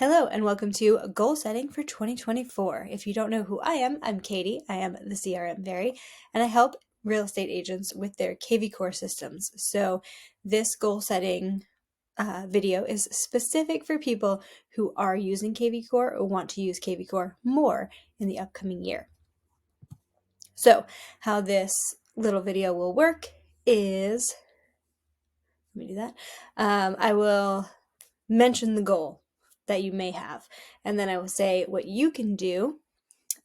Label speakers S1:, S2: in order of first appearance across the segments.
S1: Hello and welcome to Goal Setting for 2024. If you don't know who I am, I'm Katie. I am the CRM Fairy, and I help real estate agents with their kvCore systems. So this goal setting video is specific for people who are using kvCore or want to use kvCore more in the upcoming year. So how this little video will work is, let me do that. I will mention the goal that you may have, and then I will say what you can do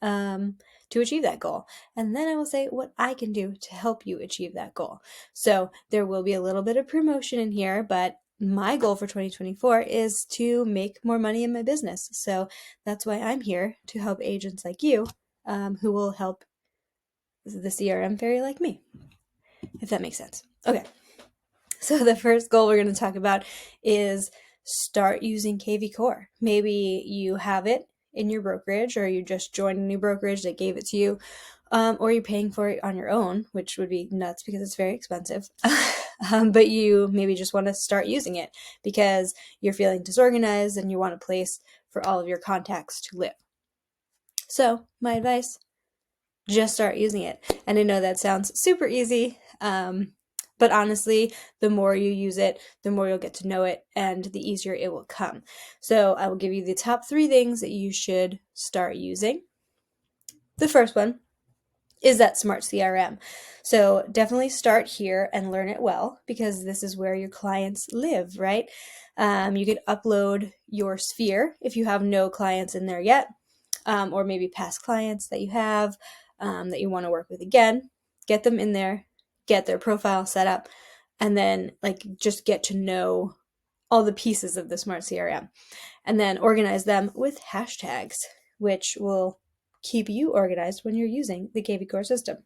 S1: to achieve that goal, and then I will say what I can do to help you achieve that goal. So there will be a little bit of promotion in here, but my goal for 2024 is to make more money in my business. So that's why I'm here, to help agents like you who will help the CRM fairy like me, if that makes sense. Okay, so the first goal we're going to talk about is start using kvCore. Maybe you have it in your brokerage, or you just joined a new brokerage that gave it to you, or you're paying for it on your own, which would be nuts because it's very expensive. But you maybe just want to start using it because you're feeling disorganized and you want a place for all of your contacts to live. So my advice, just start using it. And I know that sounds super easy, but honestly, the more you use it, the more you'll get to know it, and the easier it will come. So I will give you the top 3 things that you should start using. The first one is that Smart CRM. So definitely start here and learn it well, because this is where your clients live, right? You can upload your sphere if you have no clients in there yet, or maybe past clients that you have that you want to work with again. Get them in there, get their profile set up, and then just get to know all the pieces of the Smart CRM, and then organize them with hashtags, which will keep you organized when you're using the kvCore system.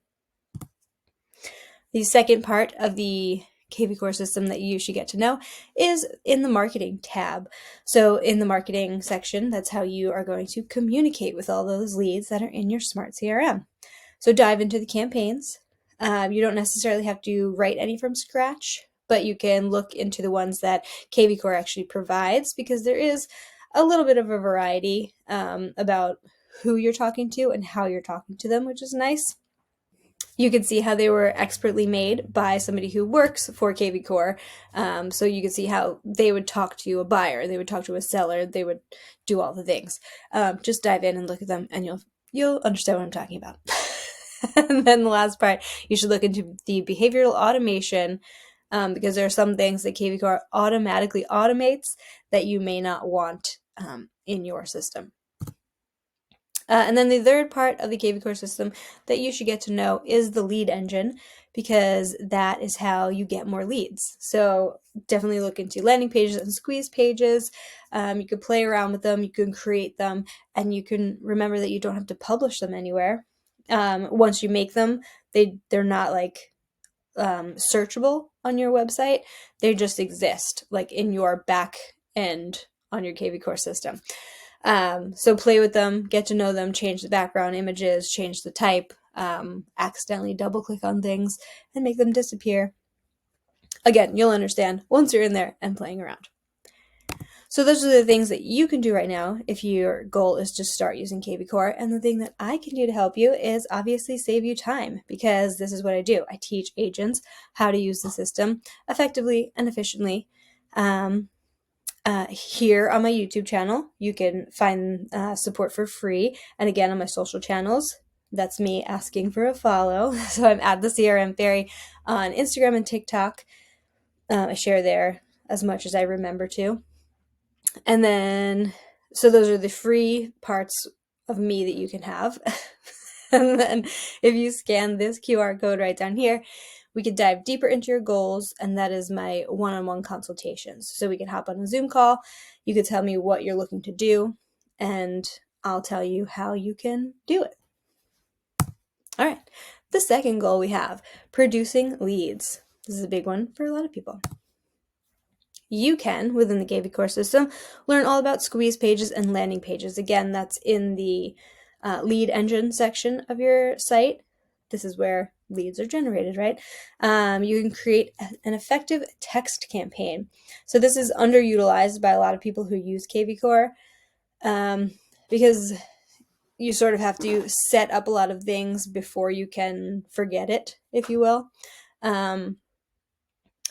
S1: The second part of the kvCore system that you should get to know is in the marketing tab. So in the marketing section, that's how you are going to communicate with all those leads that are in your Smart CRM. So dive into the campaigns. You don't necessarily have to write any from scratch, but you can look into the ones that kvCore actually provides, because there is a little bit of a variety about who you're talking to and how you're talking to them, which is nice. You can see how they were expertly made by somebody who works for kvCore. So you can see how they would talk to a buyer, they would talk to a seller, they would do all the things. Just dive in and look at them, and you'll understand what I'm talking about. And then the last part, you should look into the behavioral automation, because there are some things that kvCore automatically automates that you may not want in your system. And then the third part of the kvCore system that you should get to know is the lead engine, because that is how you get more leads. So definitely look into landing pages and squeeze pages. You can play around with them, you can create them, and you can remember that you don't have to publish them anywhere. Once you make them, they're not searchable on your website. They just exist in your back end on your kvCore system. So play with them, get to know them, change the background images, change the type, accidentally double click on things and make them disappear. Again, you'll understand once you're in there and playing around. So those are the things that you can do right now if your goal is to start using kvCore. And the thing that I can do to help you is obviously save you time, because this is what I do. I teach agents how to use the system effectively and efficiently. Here on my YouTube channel, you can find support for free. And again, on my social channels, that's me asking for a follow. So I'm at the CRM Fairy on Instagram and TikTok. I share there as much as I remember to. And then, so those are the free parts of me that you can have. And then if you scan this QR code right down here, we could dive deeper into your goals, and that is my one-on-one consultations. So we can hop on a Zoom call. You could tell me what you're looking to do, and I'll tell you how you can do it. All right. The second goal we have, producing leads. This is a big one for a lot of people. You can, within the kvCore system, learn all about squeeze pages and landing pages. Again, that's in the lead engine section of your site. This is where leads are generated, right? You can create an effective text campaign. So this is underutilized by a lot of people who use kvCore. because you sort of have to set up a lot of things before you can forget it, if you will.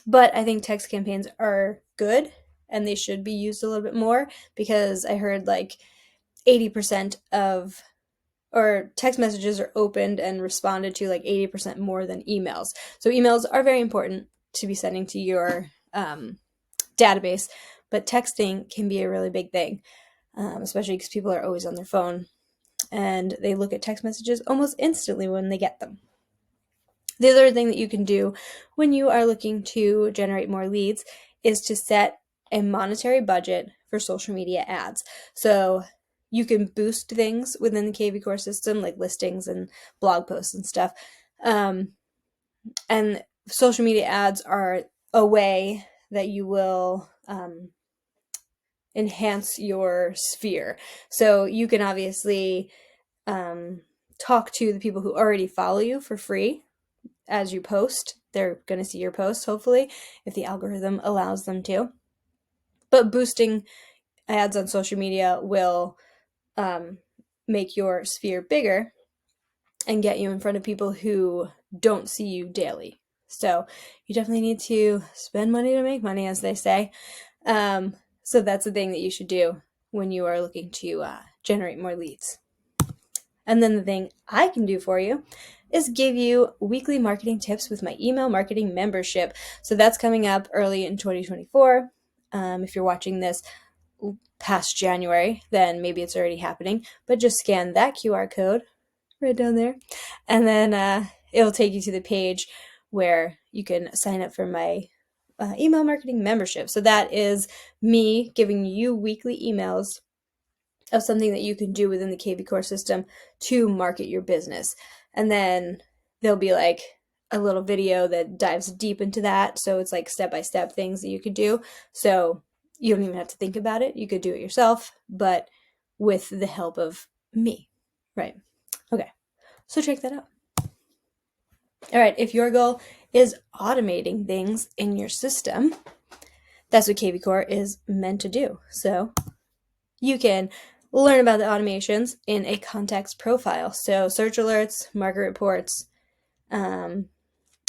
S1: But I think text campaigns are good and they should be used a little bit more, because I heard like 80% of or text messages are opened and responded to like 80% more than emails. So emails are very important to be sending to your database, but texting can be a really big thing, especially because people are always on their phone and they look at text messages almost instantly when they get them. The other thing that you can do when you are looking to generate more leads is to set a monetary budget for social media ads. So you can boost things within the kvCore system, like listings and blog posts and stuff. And social media ads are a way that you will enhance your sphere. So you can obviously talk to the people who already follow you for free as you post. They're going to see your posts, hopefully, if the algorithm allows them to. But boosting ads on social media will make your sphere bigger and get you in front of people who don't see you daily. So you definitely need to spend money to make money, as they say. So that's the thing that you should do when you are looking to generate more leads. And then the thing I can do for you is give you weekly marketing tips with my email marketing membership. So that's coming up early in 2024. If you're watching this past January, then maybe it's already happening, but just scan that QR code right down there, and then it'll take you to the page where you can sign up for my email marketing membership. So that is me giving you weekly emails of something that you can do within the kvCore system to market your business. And then there'll be like a little video that dives deep into that. So it's like step-by-step things that you could do. So you don't even have to think about it. You could do it yourself, but with the help of me, right? Okay, so check that out. All right, if your goal is automating things in your system, that's what kvCore is meant to do. So you can learn about the automations in a context profile. So search alerts, market reports, and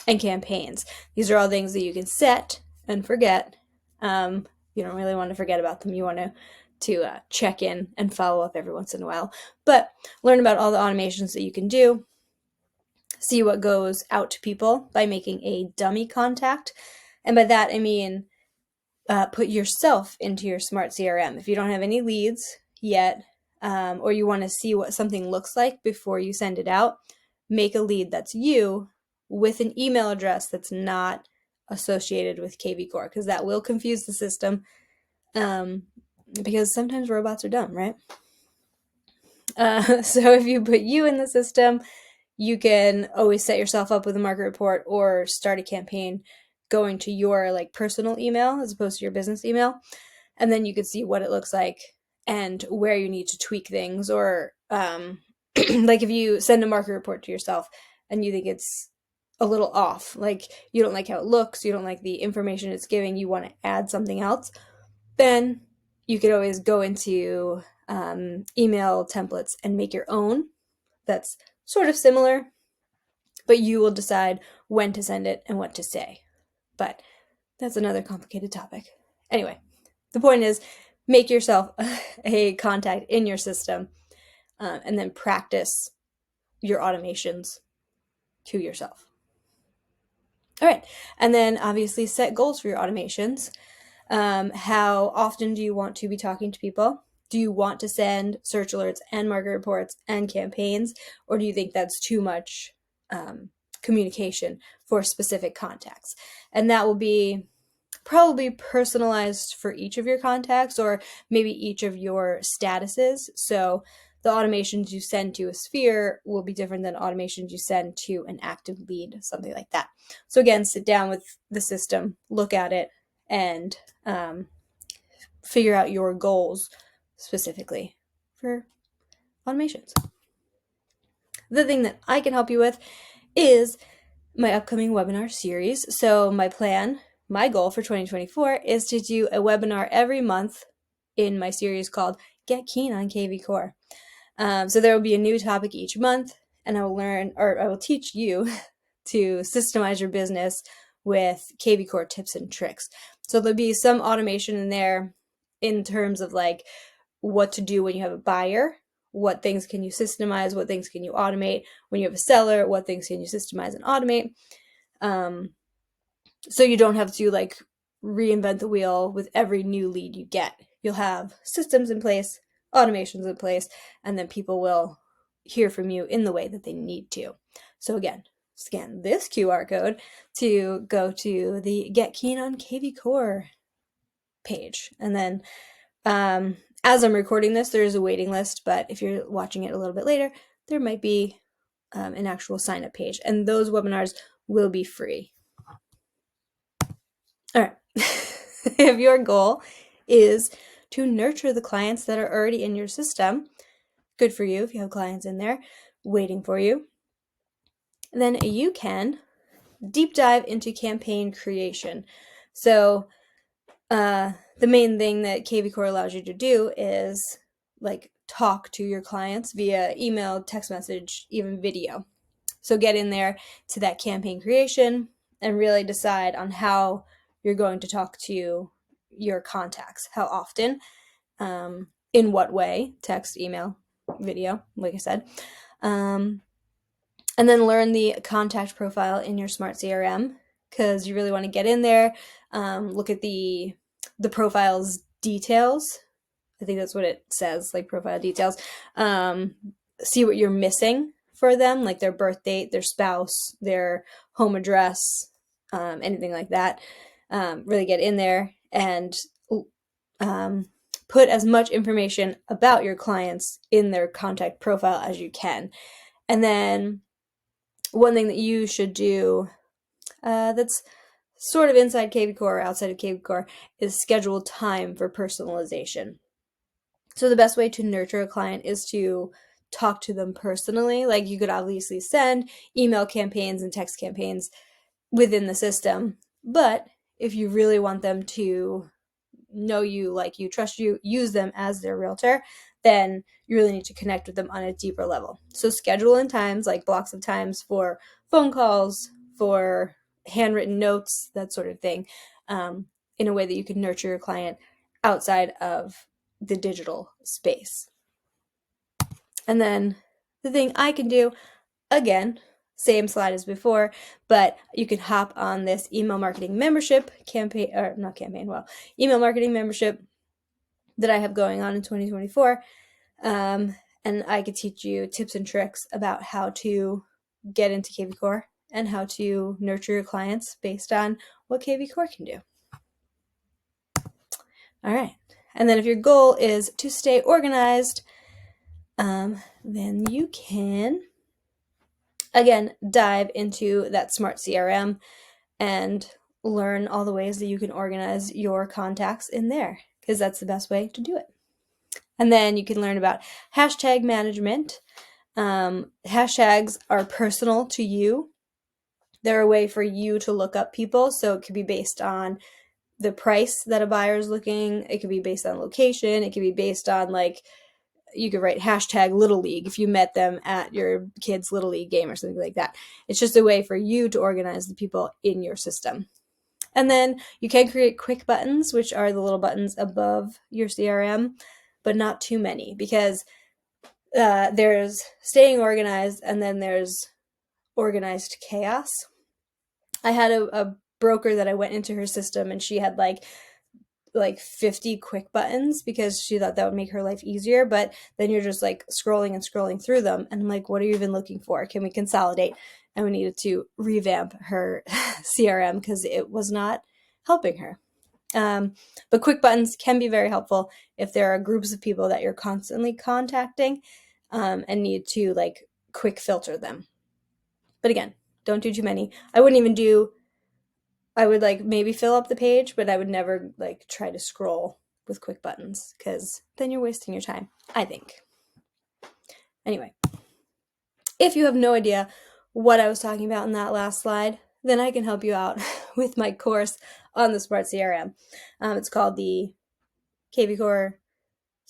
S1: campaigns. These are all things that you can set and forget. You don't really want to forget about them. You want to check in and follow up every once in a while. But learn about all the automations that you can do. See what goes out to people by making a dummy contact. And by that, I mean put yourself into your smart CRM. If you don't have any leads yet, or you want to see what something looks like before you send it out, make a lead that's you with an email address that's not associated with kvCore, because that will confuse the system, because sometimes robots are dumb, right? So if you put you in the system, you can always set yourself up with a market report or start a campaign going to your like personal email as opposed to your business email. And then you can see what it looks like and where you need to tweak things. Or like if you send a market report to yourself and you think it's a little off, like you don't like how it looks, you don't like the information it's giving, you want to add something else, then you could always go into email templates and make your own that's sort of similar, but you will decide when to send it and what to say. But that's another complicated topic. Anyway, the point is make yourself a contact in your system, and then practice your automations to yourself. All right, and then obviously set goals for your automations. How often do you want to be talking to people? Do you want to send search alerts and market reports and campaigns, or do you think that's too much communication for specific contacts? And that will be probably personalized for each of your contacts, or maybe each of your statuses. So the automations you send to a sphere will be different than automations you send to an active lead, something like that. So again, sit down with the system, look at it, and figure out your goals specifically for automations. The thing that I can help you with is my upcoming webinar series. So my goal for 2024 is to do a webinar every month in my series called Get Keen on kvCore. So there will be a new topic each month, and I will teach you to systemize your business with kvCore tips and tricks. So there'll be some automation in there in terms of like what to do when you have a buyer, what things can you systemize, what things can you automate. When you have a seller, what things can you systemize and automate. So you don't have to like reinvent the wheel with every new lead you get. You'll have systems in place, automations in place, and then people will hear from you in the way that they need to. So again, scan this QR code to go to the Get Keen on kvCore page. And then as I'm recording this, there is a waiting list, but if you're watching it a little bit later, there might be an actual sign-up page, and those webinars will be free. All right. If your goal is to nurture the clients that are already in your system, good for you if you have clients in there waiting for you, then you can deep dive into campaign creation. So the main thing that kvCore allows you to do is like talk to your clients via email, text message, even video. So get in there to that campaign creation and really decide on how you're going to talk to your contacts, how often, in what way, text, email, video, like I said. And then learn the contact profile in your Smart CRM, because you really want to get in there, look at the profile's details. I think that's what it says, like profile details. See what you're missing for them, like their birth date, their spouse, their home address, anything like that. Really get in there and put as much information about your clients in their contact profile as you can. And then one thing that you should do that's sort of inside kvCore or outside of kvCore is schedule time for personalization. So the best way to nurture a client is to talk to them personally. Like you could obviously send email campaigns and text campaigns within the system, but if you really want them to know you, like you, trust you, use them as their realtor, then you really need to connect with them on a deeper level. So schedule in times, like blocks of times for phone calls, for handwritten notes, that sort of thing, in a way that you can nurture your client outside of the digital space. And then the thing I can do, again, same slide as before, but you can hop on this email marketing membership email marketing membership that I have going on in 2024. And I could teach you tips and tricks about how to get into kvCore and how to nurture your clients based on what kvCore can do. All right. And then if your goal is to stay organized, then you can, again, dive into that Smart CRM and learn all the ways that you can organize your contacts in there, because that's the best way to do it. And then you can learn about hashtag management. Hashtags are personal to you. They're a way for you to look up people. So it could be based on the price that a buyer is looking. It could be based on location. It could be based on, like, you could write hashtag Little League if you met them at your kid's Little League game or something like that. It's just a way for you to organize the people in your system. And then you can create quick buttons, which are the little buttons above your CRM, but not too many, because there's staying organized and then there's organized chaos. I had a broker that I went into her system, and she had like 50 quick buttons because she thought that would make her life easier, but then you're just like scrolling and scrolling through them, and I'm like, what are you even looking for? Can we consolidate? And we needed to revamp her CRM because it was not helping her. But quick buttons can be very helpful if there are groups of people that you're constantly contacting, and need to like quick filter them. But again, don't do too many. I would like maybe fill up the page, but I would never like try to scroll with quick buttons, because then you're wasting your time, I think. Anyway, if you have no idea what I was talking about in that last slide, then I can help you out with my course on the Smart CRM. It's called the kvCore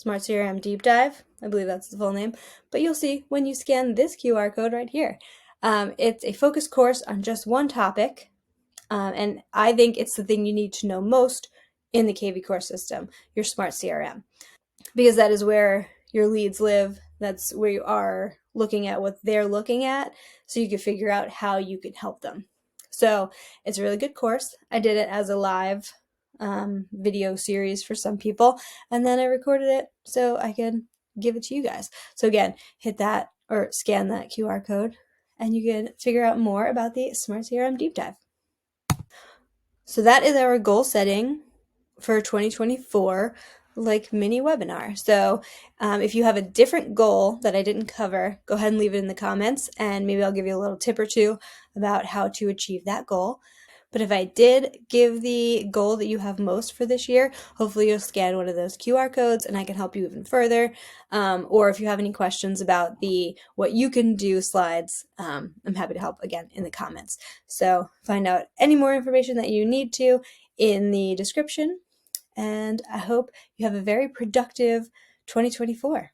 S1: Smart CRM Deep Dive. I believe that's the full name. But you'll see when you scan this QR code right here. It's a focus course on just one topic, and I think it's the thing you need to know most in the kvCore system, your smart CRM, because that is where your leads live. That's where you are looking at what they're looking at, so you can figure out how you can help them. So it's a really good course. I did it as a live video series for some people, and then I recorded it so I could give it to you guys. So again, hit that or scan that QR code, and you can figure out more about the Smart CRM Deep Dive. So that is our goal setting for 2024, like mini webinar. So if you have a different goal that I didn't cover, go ahead and leave it in the comments, and maybe I'll give you a little tip or two about how to achieve that goal. But if I did give the goal that you have most for this year, hopefully you'll scan one of those QR codes and I can help you even further. Or if you have any questions about the what you can do slides, I'm happy to help again in the comments. So find out any more information that you need to in the description. And I hope you have a very productive 2024.